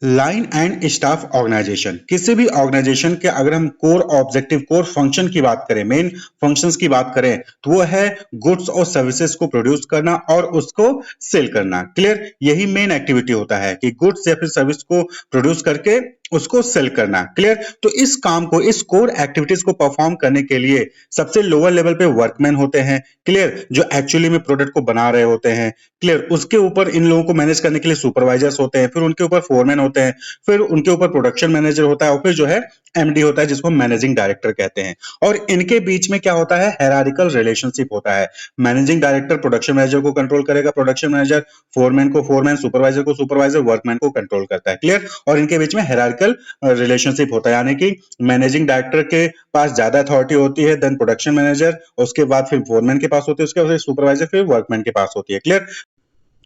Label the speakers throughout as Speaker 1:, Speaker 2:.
Speaker 1: Line and staff organisation, किसी भी organisation के अगर हम कोर ऑब्जेक्टिव कोर फंक्शन की बात करें, मेन फंक्शंस की बात करें, तो वो है गुड्स और सर्विसेज को प्रोड्यूस करना और उसको सेल करना। क्लियर, यही मेन एक्टिविटी होता है कि गुड्स या फिर सर्विस को प्रोड्यूस करके उसको सेल करना। क्लियर, तो इस काम को, इस कोर एक्टिविटीज को परफॉर्म करने के लिए सबसे लोअर लेवल पे वर्कमैन होते हैं। क्लियर, जो एक्चुअली में प्रोडक्ट को बना रहे होते हैं। क्लियर, उसके ऊपर इन लोगों को मैनेज करने के लिए सुपरवाइजर्स होते हैं, फिर उनके ऊपर फोरमैन होते हैं, फिर उनके ऊपर प्रोडक्शन मैनेजर होता है और फिर जो है एमडी होता है जिसको मैनेजिंग डायरेक्टर कहते हैं। और इनके बीच में क्या होता है, हायरार्किकल रिलेशनशिप होता है। मैनेजिंग डायरेक्टर प्रोडक्शन मैनेजर को कंट्रोल करेगा, प्रोडक्शन मैनेजर फोरमैन को फोरमैन, सुपरवाइजर को सुपरवाइजर, वर्कमैन को कंट्रोल करता है। क्लियर, और इनके बीच में हायरार्किकल रिलेशनशिप होता है, यानी कि मैनेजिंग डायरेक्टर के पास ज्यादा अथॉरिटी होती है देन प्रोडक्शन मैनेजर, उसके बाद फिर फोरमैन के पास होती है, उसके बाद सुपरवाइजर, फिर वर्कमैन के पास होती है। क्लियर,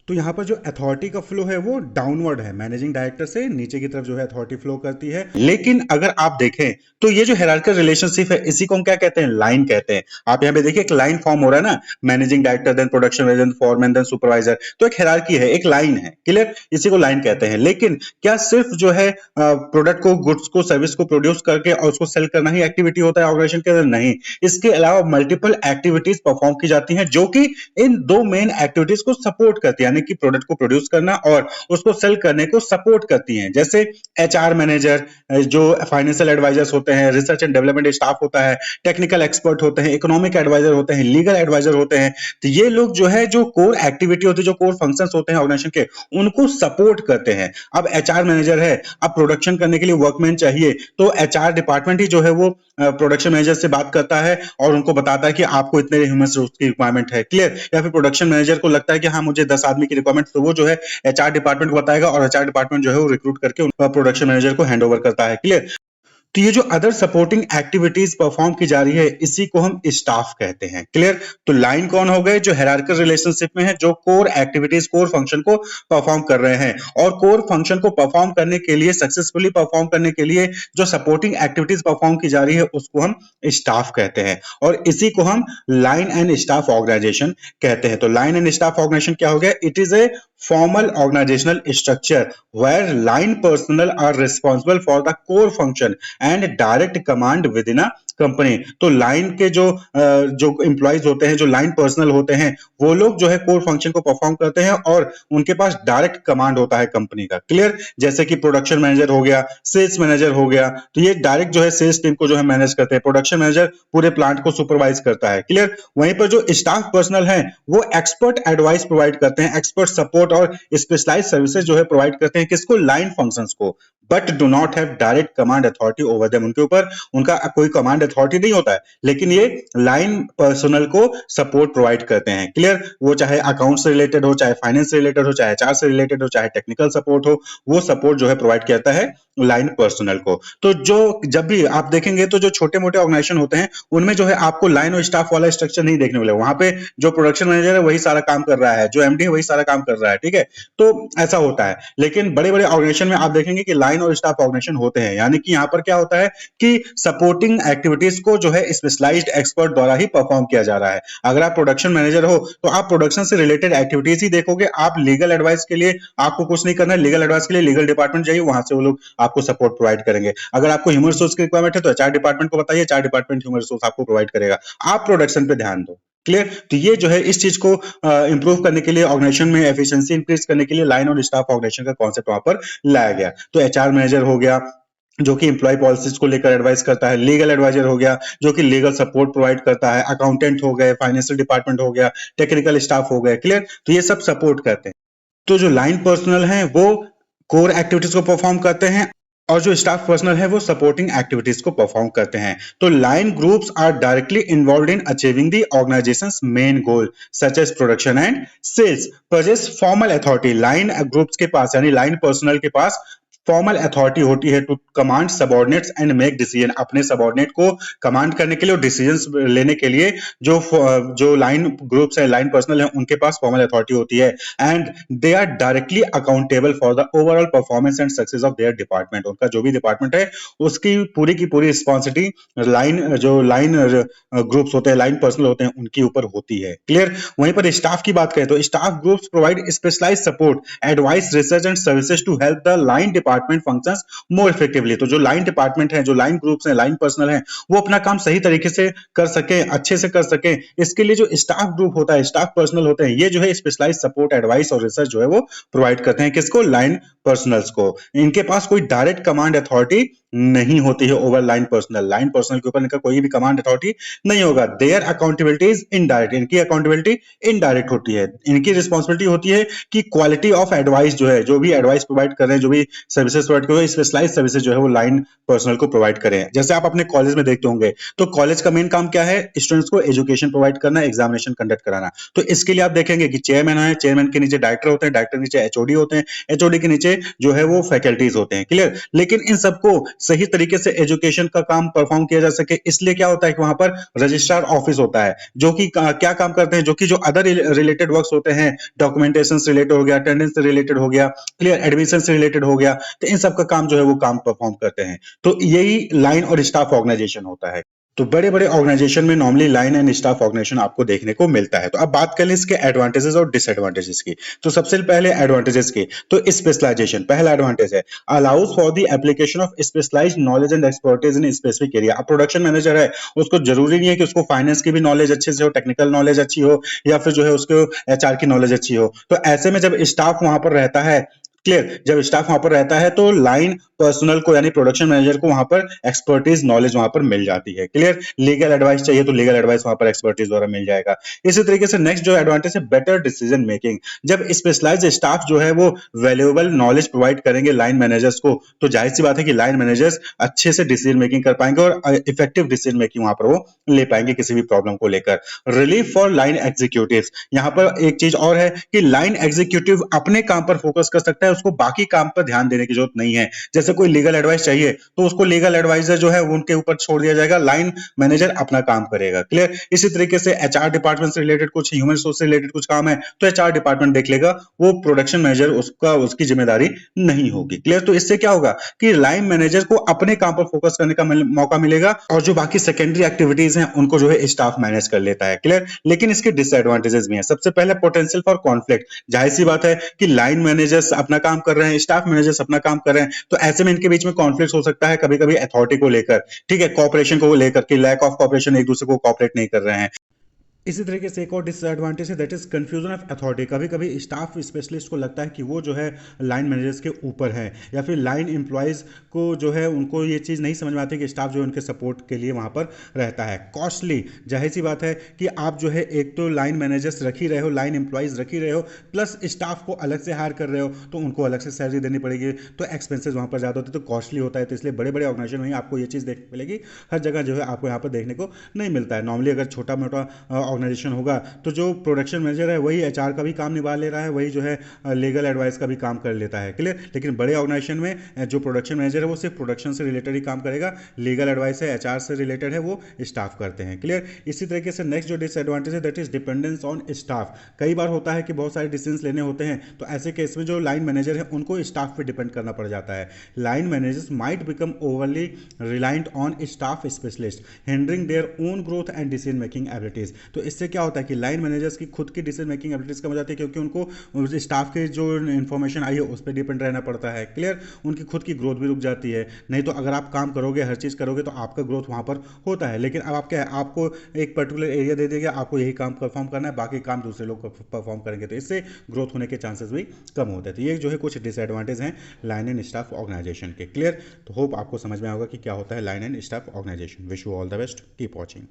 Speaker 1: तो यहाँ पर जो अथॉरिटी का फ्लो है वो डाउनवर्ड है, मैनेजिंग डायरेक्टर से नीचे की तरफ जो है अथॉरिटी फ्लो करती है। लेकिन अगर आप देखें तो ये जो हायरार्किकल रिलेशनशिप है इसी को हम क्या कहते हैं, लाइन कहते हैं। आप यहाँ पे देखिए एक लाइन फॉर्म हो रहा है ना, managing director then production manager, foreman then supervisor, तो एक हायरार्की है, एक लाइन है। क्लियर, इसी को लाइन कहते हैं। लेकिन क्या सिर्फ जो है प्रोडक्ट को, गुड्स को, सर्विस को प्रोड्यूस करके और उसको सेल करना ही एक्टिविटी होता है ऑर्गेनाइजेशन के अंदर? नहीं, इसके अलावा मल्टीपल एक्टिविटीज परफॉर्म की जाती हैं जो कि इन दो मेन एक्टिविटीज को सपोर्ट करती है, यानी कि प्रोडक्ट को प्रोड्यूस करना और उसको सेल करने को सपोर्ट करती हैं। जैसे एचआर मैनेजर, जो फाइनेंशियल एडवाइजर्स होते हैं, रिसर्च एंड डेवलपमेंट स्टाफ होता है, टेक्निकल एक्सपर्ट होते हैं, इकोनॉमिक एडवाइजर होते हैं, लीगल एडवाइजर होते हैं। तो ये लोग जो है, जो कोर एक्टिविटी होती है, जो कोर फंक्शंस होते हैं ऑर्गेनाइजेशन के, उनको सपोर्ट करते हैं। अब एचआर मैनेजर है, अब प्रोडक्शन करने के लिए वर्कमैन चाहिए, तो एचआर डिपार्टमेंट ही जो है वो प्रोडक्शन मैनेजर से बात करता है और उनको बताता है कि आपको इतने ह्यूमन रिसोर्स की रिक्वायरमेंट है। क्लियर, या फिर प्रोडक्शन मैनेजर को लगता है कि हाँ मुझे 10 आदमी की रिक्वायरमेंट, तो वो जो है एचआर डिपार्टमेंट को बताएगा और एचआर डिपार्टमेंट जो है वो रिक्रूट करके प्रोडक्शन मैनेजर को हैंड ओवर करता है। क्लियर, तो ये जो अदर सपोर्टिंग एक्टिविटीज परफॉर्म की जा रही है इसी को हम स्टाफ कहते हैं। क्लियर, तो लाइन कौन हो गए, जो हायरार्किकल रिलेशनशिप में है, जो कोर एक्टिविटीज, कोर फंक्शन को परफॉर्म कर रहे हैं। और कोर फंक्शन को परफॉर्म करने के लिए, सक्सेसफुली परफॉर्म करने के लिए जो सपोर्टिंग एक्टिविटीज परफॉर्म की जा रही है उसको हम स्टाफ कहते हैं और इसी को हम लाइन एंड स्टाफ ऑर्गेनाइजेशन कहते हैं। तो लाइन एंड स्टाफ ऑर्गेनाइजेशन क्या हो गया, it is a formal organizational structure where line personnel are responsible for the core function and direct command within a company. तो लाइन के जो एम्प्लॉइज होते हैं, जो लाइन पर्सनल होते हैं, वो लोग जो है कोर फंक्शन को परफॉर्म करते हैं और उनके पास डायरेक्ट कमांड होता है कंपनी का। क्लियर, जैसे कि प्रोडक्शन मैनेजर हो गया, सेल्स मैनेजर हो गया, तो ये डायरेक्ट जो है सेल्स टीम को जो है मैनेज करते हैं। प्रोडक्शन मैनेजर पूरे प्लांट को सुपरवाइज करता है। क्लियर, वहीं पर जो स्टाफ पर्सनल है वो एक्सपर्ट एडवाइस प्रोवाइड करते हैं, एक्सपर्ट सपोर्ट और स्पेशलाइज्ड सर्विसेज जो है प्रोवाइड करते हैं, किसको, लाइन फंक्शंस को, but do not have direct command authority over them. उनके ऊपर उनका कोई कमांड अथॉरिटी नहीं होता है, लेकिन ये लाइन पर्सनल को सपोर्ट प्रोवाइड करते हैं। क्लियर, वो चाहे अकाउंट से रिलेटेड हो, चाहे फाइनेंस से रिलेटेड हो, चाहे एचआर से रिलेटेड हो, चाहे टेक्निकल सपोर्ट हो, वो सपोर्ट जो है प्रोवाइड करता है लाइन पर्सनल को। तो जो जब भी आप देखेंगे तो जो छोटे मोटे ऑर्गेनाइजेशन होते हैं उनमें जो है आपको लाइन और स्टाफ वाला स्ट्रक्चर नहीं देखने मिलेगा। वहां पे जो प्रोडक्शन मैनेजर है वही सारा काम कर रहा है, जो एमडी है वही सारा काम कर रहा है। ठीक है, तो ऐसा होता है। लेकिन बड़े बड़े ऑर्गेनाइजेशन में आप देखेंगे कि लाइन और स्टाफ ऑर्गेनाइजेशन होते हैं, यानी कि यहाँ पर क्या होता है कि सपोर्टिंग एक्टिविटीज को जो है स्पेशलाइज्ड एक्सपर्ट द्वारा ही परफॉर्म किया जा रहा है। अगर आप प्रोडक्शन मैनेजर हो तो आप प्रोडक्शन से रिलेटेड एक्टिविटीज ही देखोगे। आप लीगल एडवाइस के लिए आपको कुछ नहीं करना है, लीगल एडवाइस के लिए लीगल डिपार्टमेंट जाइए, वहां से वो लोग आपको सपोर्ट प्रोवाइड करेंगे। अगर आपको ह्यूमन रिसोर्स की रिक्वायरमेंट है तो एचआर डिपार्टमेंट को बताइए, एचआर डिपार्टमेंट ह्यूमन रिसोर्स आपको प्रोवाइड करेगा। आप प्रोडक्शन पे ध्यान दो। क्लियर, तो ये जो है इस चीज को इंप्रूव करने के लिए, ऑर्गेनाइजेशन में एफिशिएंसी इंक्रीज करने के लिए लाइन और स्टाफ ऑर्गेनाइजेशन का कॉन्सेप्ट वहां पर लाया गया। तो एचआर मैनेजर हो गया जो कि एम्प्लॉय पॉलिसीज को लेकर एडवाइस करता है, लीगल एडवाइजर हो गया जो कि लीगल सपोर्ट प्रोवाइड करता है, अकाउंटेंट हो गए, फाइनेंशियल डिपार्टमेंट हो गया, टेक्निकल स्टाफ हो गए। क्लियर, तो ये सब सपोर्ट करते हैं। तो जो लाइन पर्सनल है वो कोर एक्टिविटीज को परफॉर्म करते हैं और जो स्टाफ पर्सनल है वो सपोर्टिंग एक्टिविटीज को परफॉर्म करते हैं। तो line groups are directly involved in achieving the organisation's main goal such as production and sales, possess formal authority. Line groups के पास यानी लाइन पर्सनल के पास फॉर्मल अथॉरिटी होती है to command subordinates and make decision. अपने subordinate को command करने के लिए और डिसीजंस लेने के लिए जो लाइन ग्रुप्स है, लाइन पर्सनल है, उनके पास फॉर्मल अथॉरिटी होती है। And they are directly accountable for the overall performance and success of their department. उनका जो भी डिपार्टमेंट है उसकी की पूरी रिस्पॉन्सिबिलिटी लाइन ग्रुप्स होते हैं, लाइन पर्सनल होते हैं, उनके ऊपर होती है। क्लियर, वहीं पर स्टाफ की बात करें तो staff groups provide specialised support, advice, research and services to help the line department department functions more effectively. तो जो लाइन डिपार्टमेंट है, जो लाइन ग्रुप्स हैं, लाइन पर्सनल हैं, वो अपना काम सही तरीके से कर सके, अच्छे से कर सके, इसके लिए जो स्टाफ ग्रुप होता है, स्टाफ पर्सनल होते हैं, ये जो है स्पेशलाइज सपोर्ट, एडवाइस और रिसर्च जो है वो प्रोवाइड करते हैं। किसको? लाइन पर्सनल्स को। इनके पास कोई डायरेक्ट कमांड अथॉरिटी नहीं होती है over line personnel. Line personnel के ऊपर इनका कोई भी कमांड अथॉरिटी नहीं होगा। Their accountability is indirect. इनकी अकाउंटेबिलिटी इनडायरेक्ट होती है। इनकी रिस्पॉन्सिबिलिटी होती है कि क्वालिटी ऑफ एडवाइस जो है, जो भी एडवाइस प्रोवाइड कर रहे हैं, जो भी सर्विसेज प्रोवाइड कर रहे हैं, स्पेशलाइज सर्विसेज जो है वो लाइन पर्सनल को प्रोवाइड करें। जैसे आप अपने कॉलेज में देखते होंगे, तो कॉलेज का मेन काम क्या है? स्टूडेंट्स को एजुकेशन प्रोवाइड करना, एग्जामिनेशन कंडक्ट कराना। तो इसके लिए आप देखेंगे कि चेयरमैन है, चेयरमैन के नीचे डायरेक्टर होते हैं, डायरेक्टर के नीचे एचओडी होते हैं, एचओडी के नीचे जो है वो फैकल्टीज होते हैं। क्लियर? लेकिन इन सबको सही तरीके से एजुकेशन का काम परफॉर्म किया जा सके, इसलिए क्या होता है कि वहां पर रजिस्ट्रार ऑफिस होता है, जो कि क्या काम करते हैं? जो कि जो अदर रिलेटेड वर्क्स होते हैं, डॉक्यूमेंटेशन से रिलेटेड हो गया, अटेंडेंस से रिलेटेड हो गया, क्लियर, एडमिशन से रिलेटेड हो गया, तो इन सब का काम जो है वो काम परफॉर्म करते हैं। तो यही लाइन और स्टाफ ऑर्गेनाइजेशन होता है। तो बड़े-बड़े ऑर्गेनाइजेशन में normally line and staff organisation आपको देखने को मिलता है। तो अब बात कर लें इसके एडवांटेजेस और डिसएडवांटेजेस की। तो सबसे पहले एडवांटेजेस की, तो स्पेशलाइजेशन पहला एडवांटेज है, allows for the application of specialised knowledge and expertise in specific area. अब प्रोडक्शन मैनेजर है, उसको जरूरी नहीं है कि उसको फाइनेंस की भी नॉलेज अच्छे से हो, टेक्निकल नॉलेज अच्छी हो, या फिर जो है उसको एचआर की नॉलेज अच्छी हो। तो ऐसे में जब स्टाफ वहां पर रहता है, क्लियर, जब स्टाफ वहां पर रहता है तो लाइन पर्सनल को यानी प्रोडक्शन मैनेजर को वहां पर एक्सपर्टीज नॉलेज वहां पर मिल जाती है। क्लियर? लीगल एडवाइस चाहिए तो लीगल एडवाइस वहां पर एक्सपर्टीज द्वारा मिल जाएगा। इसी तरीके से नेक्स्ट जो एडवांटेज है, बेटर डिसीजन मेकिंग। जब स्पेशलाइज्ड स्टाफ जो है वो वैल्यूएबल नॉलेज प्रोवाइड करेंगे लाइन मैनेजर्स को, तो जाहिर सी बात है कि लाइन मैनेजर्स अच्छे से डिसीजन मेकिंग कर पाएंगे और इफेक्टिव डिसीजन मेकिंग वहां पर वो ले पाएंगे किसी भी प्रॉब्लम को लेकर। Relief for line executives. यहां पर एक चीज और है कि लाइन एग्जीक्यूटिव अपने काम पर फोकस कर सकता है, उसको बाकी काम पर ध्यान देने की जरूरत नहीं है। जैसे कोई लीगल एडवाइस चाहिए तो उसको लीगल एडवाइजर जो है उनके ऊपर छोड़ दिया जाएगा, लाइन मैनेजर अपना काम करेगा। क्लियर? इसी तरीके से एचआर डिपार्टमेंट से रिलेटेड कुछ, ह्यूमन रिसोर्स से रिलेटेड कुछ काम है तो एचआर डिपार्टमेंट देख लेगा, वो प्रोडक्शन मैनेजर उसकी जिम्मेदारी नहीं होगी। क्लियर? तो इससे क्या होगा कि लाइन मैनेजर को अपने काम पर फोकस करने का मौका मिलेगा और जो बाकी सेकेंडरी एक्टिविटीज हैं उनको जो है स्टाफ मैनेज कर लेता है। क्लियर? लेकिन इसके डिसएडवांटेजेस भी हैं। सबसे पहले पोटेंशियल फॉर कॉन्फ्लिक्ट। जाहिर सी बात है कि लाइन मैनेजर्स अपना काम कर रहे हैं, स्टाफ मैनेजर्स अपना काम कर रहे हैं, तो ऐसे में इनके बीच में कॉन्फ्लिक्ट हो सकता है कभी कभी अथॉरिटी को लेकर, ठीक है, कॉपरेशन को लेकर, कि लैक ऑफ कॉपरेशन, एक दूसरे को कॉपरेट नहीं कर रहे हैं। इसी तरीके से एक और डिसएडवांटेज है, that is confusion of authority. कभी कभी स्टाफ स्पेशलिस्ट को लगता है कि वो जो है लाइन मैनेजर्स के ऊपर है, या फिर लाइन एम्प्लॉयज़ को जो है उनको ये चीज़ नहीं समझ में आती कि स्टाफ जो है उनके सपोर्ट के लिए वहाँ पर रहता है। कॉस्टली, जाहिर सी बात है कि आप जो है एक तो लाइन मैनेजर्स रख ही रहे हो, लाइन एम्प्लॉयज़ रख ही रहे हो, प्लस स्टाफ को अलग से हायर कर रहे हो, तो उनको अलग से सैलरी देनी पड़ेगी, तो एक्सपेंसेस वहाँ पर ज़्यादा होते हैं, तो कॉस्टली होता है। तो इसलिए बड़े बड़े ऑर्गेनाइजेशन में आपको ये चीज़ देखने मिलेगी, हर जगह जो है आपको यहाँ पर देखने को नहीं मिलता है। नॉर्मली अगर छोटा मोटा ऑर्गेनाइजेशन होगा तो जो प्रोडक्शन मैनेजर है वही एचआर का भी काम निभा ले रहा है, वही जो है लीगल एडवाइस का भी काम कर लेता है। क्लियर? लेकिन बड़े ऑर्गेनाइजेशन में जो प्रोडक्शन मैनेजर है वो सिर्फ प्रोडक्शन से रिलेटेड ही काम करेगा, लीगल एडवाइस है, एचआर से रिलेटेड है, वो स्टाफ करते हैं। क्लियर? इसी तरीके से नेक्स्ट जो डिसएडवांटेज है, that is dependence on staff. कई बार होता है कि बहुत सारे डिसीजन लेने होते हैं, तो ऐसे केस में जो लाइन मैनेजर है उनको स्टाफ पे डिपेंड करना पड़ जाता है। Line managers might become overly reliant on staff specialist, hindering their own growth and decision making abilities. तो इससे क्या होता है कि लाइन मैनेजर्स की खुद की डिसीजन मेकिंग एबिलिटीज कम हो जाती है, क्योंकि उनको स्टाफ के जो इन्फॉर्मेशन आई है उस पर डिपेंड रहना पड़ता है। क्लियर? उनकी खुद की ग्रोथ भी रुक जाती है। नहीं तो अगर आप काम करोगे, हर चीज़ करोगे, तो आपका ग्रोथ वहाँ पर होता है। लेकिन अब आप क्या है, आपको एक पर्टिकुलर एरिया दे दिया, आपको यही काम परफॉर्म करना है, बाकी काम दूसरे लोग परफॉर्म करेंगे, तो इससे ग्रोथ होने के चांसेस भी कम होते हैं। तो ये जो है कुछ डिसएडवांटेज हैं लाइन एंड स्टाफ ऑर्गेनाइजेशन के। क्लियर? तो होप आपको समझ में आएगा कि क्या होता है line and staff organisation. Wish you all the best, keep watching.